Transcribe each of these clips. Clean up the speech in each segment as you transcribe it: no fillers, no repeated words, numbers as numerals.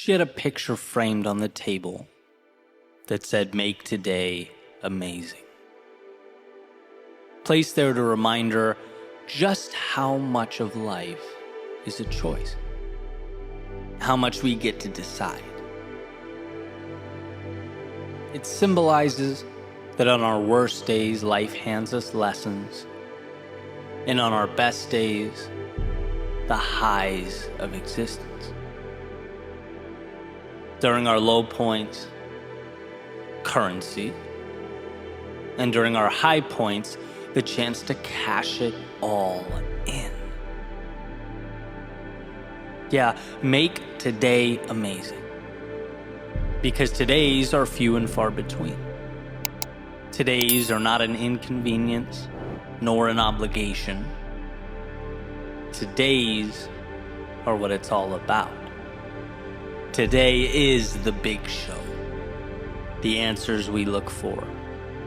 She had a picture framed on the table that said, "Make today amazing." Placed there to remind her just how much of life is a choice, how much we get to decide. It symbolizes that on our worst days, life hands us lessons, and on our best days, the highs of existence. During our low points, currency, and during our high points, the chance to cash it all in. Yeah, make today amazing. Because today's are few and far between. Today's are not an inconvenience, nor an obligation. Today's are what it's all about. Today is the big show. The answers we look for.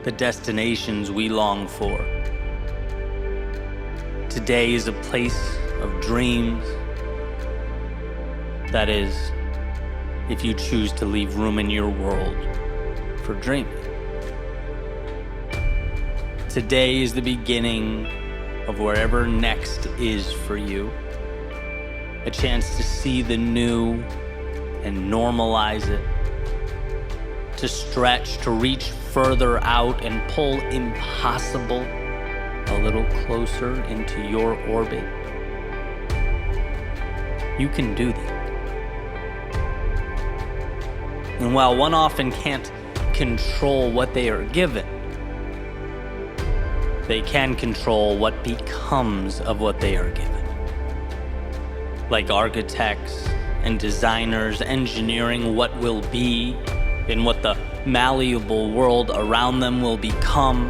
The destinations we long for. Today is a place of dreams. That is, if you choose to leave room in your world for dreaming. Today is the beginning of wherever next is for you. A chance to see the new and normalize it. To stretch, to reach further out and pull impossible a little closer into your orbit. You can do that. And while one often can't control what they are given, they can control what becomes of what they are given. Like architects and designers engineering what will be and what the malleable world around them will become.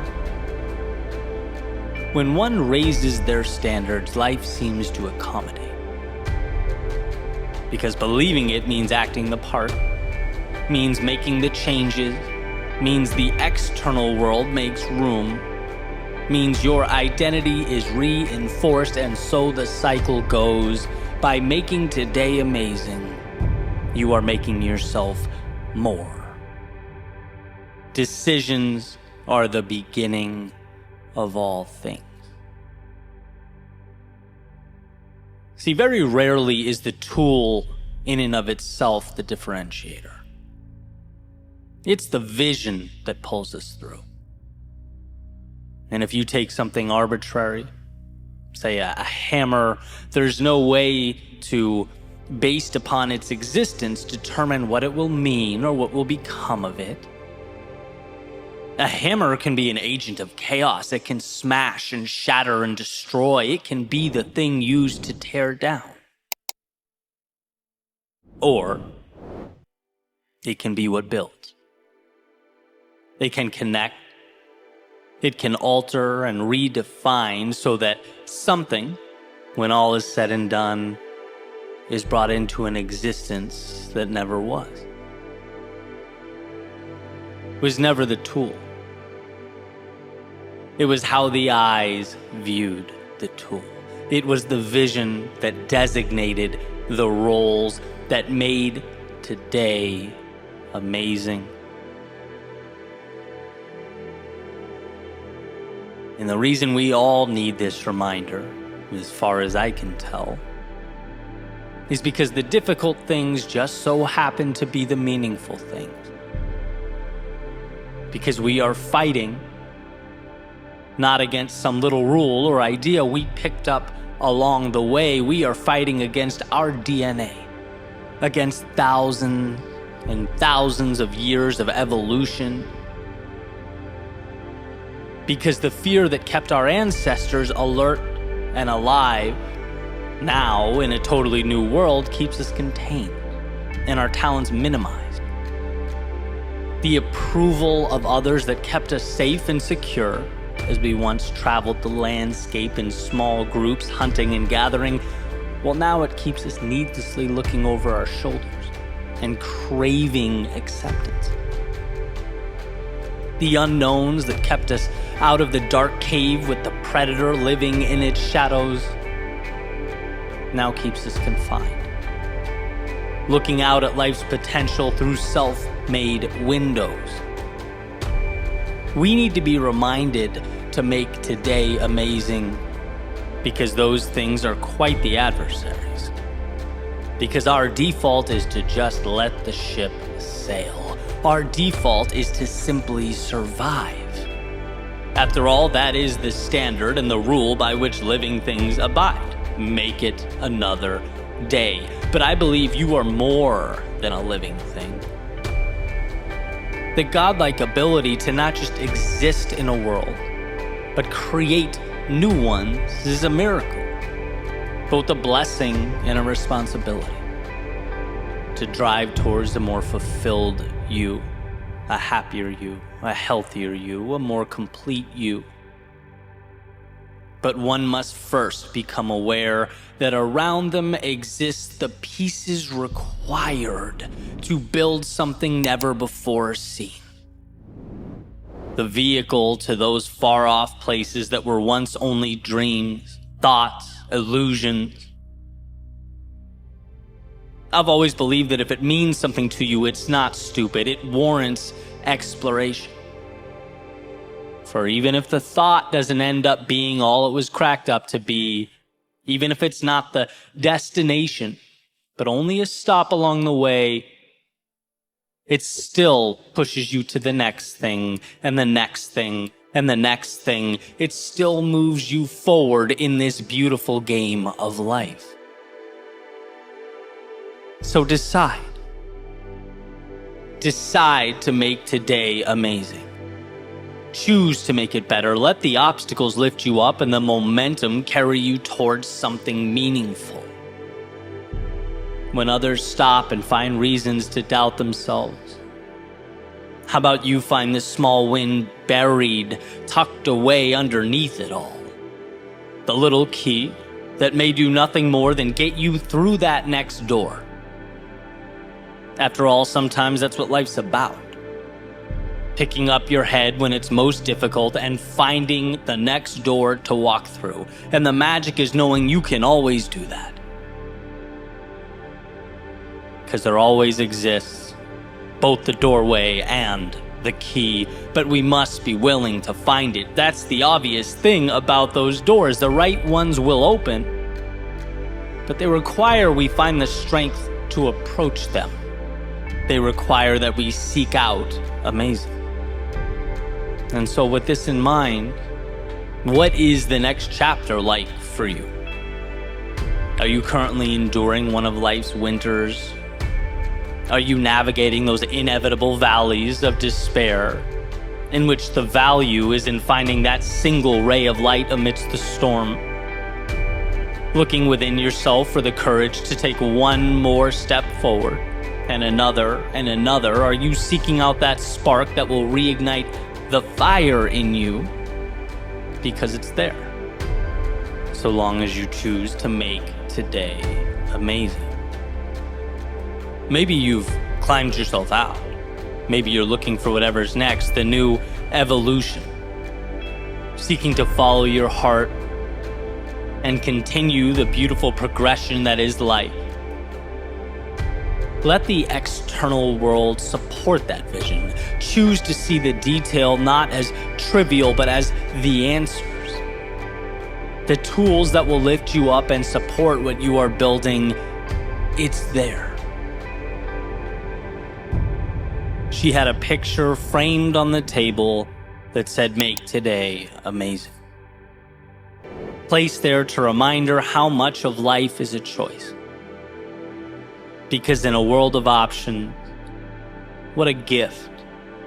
When one raises their standards, life seems to accommodate. Because believing it means acting the part, means making the changes, means the external world makes room, means your identity is reinforced, and so the cycle goes. By making today amazing, you are making yourself more. Decisions are the beginning of all things. See, very rarely is the tool in and of itself the differentiator. It's the vision that pulls us through. And if you take something arbitrary, say a hammer, there's no way to, based upon its existence, determine what it will mean or what will become of it. A hammer can be an agent of chaos. It can smash and shatter and destroy. It can be the thing used to tear down. Or it can be what builds. It can connect. It can alter and redefine so that something, when all is said and done, is brought into an existence that never was. It was never the tool. It was how the eyes viewed the tool. It was the vision that designated the roles that made today amazing. And the reason we all need this reminder, as far as I can tell, is because the difficult things just so happen to be the meaningful things. Because we are fighting not against some little rule or idea we picked up along the way. We are fighting against our DNA, against thousands and thousands of years of evolution. Because the fear that kept our ancestors alert and alive now in a totally new world keeps us contained and our talents minimized. The approval of others that kept us safe and secure as we once traveled the landscape in small groups, hunting and gathering, well, now it keeps us needlessly looking over our shoulders and craving acceptance. The unknowns that kept us out of the dark cave with the predator living in its shadows now keeps us confined. looking out at life's potential through self-made windows. We need to be reminded to make today amazing, because those things are quite the adversaries. Because our default is to just let the ship sail. Our default is to simply survive. After all, that is the standard and the rule by which living things abide. Make it another day. But I believe you are more than a living thing. The godlike ability to not just exist in a world, but create new ones is a miracle. Both a blessing and a responsibility. To drive towards a more fulfilled you, a happier you, a healthier you, a more complete you. But one must first become aware that around them exist the pieces required to build something never before seen. The vehicle to those far-off places that were once only dreams, thoughts, illusions. I've always believed that if it means something to you, it's not stupid. It warrants exploration. For even if the thought doesn't end up being all it was cracked up to be, even if it's not the destination, but only a stop along the way, it still pushes you to the next thing, and the next thing, and the next thing. It still moves you forward in this beautiful game of life. So decide. Decide to make today amazing. Choose to make it better. Let the obstacles lift you up and the momentum carry you towards something meaningful. When others stop and find reasons to doubt themselves, how about you find this small win buried, tucked away underneath it all? The little key that may do nothing more than get you through that next door. After all, sometimes that's what life's about. Picking up your head when it's most difficult and finding the next door to walk through. And the magic is knowing you can always do that. Because there always exists both the doorway and the key, but we must be willing to find it. That's the obvious thing about those doors. The right ones will open, but they require we find the strength to approach them. They require that we seek out amazing. And so with this in mind, what is the next chapter like for you? Are you currently enduring one of life's winters? Are you navigating those inevitable valleys of despair, in which the value is in finding that single ray of light amidst the storm? Looking within yourself for the courage to take one more step forward, and another, and another. Are you seeking out that spark that will reignite the fire in you? Because it's there, so long as you choose to make today amazing. Maybe you've climbed yourself out. Maybe you're looking for whatever's next, the new evolution, seeking to follow your heart and continue the beautiful progression that is life. Let the external world support that vision. Choose to see the detail not as trivial, but as the answers. The tools that will lift you up and support what you are building, it's there. She had a picture framed on the table that said, "Make today amazing." Placed there to remind her how much of life is a choice. Because in a world of options, what a gift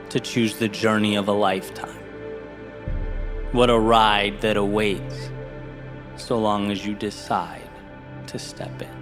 to choose the journey of a lifetime. What a ride that awaits, so long as you decide to step in.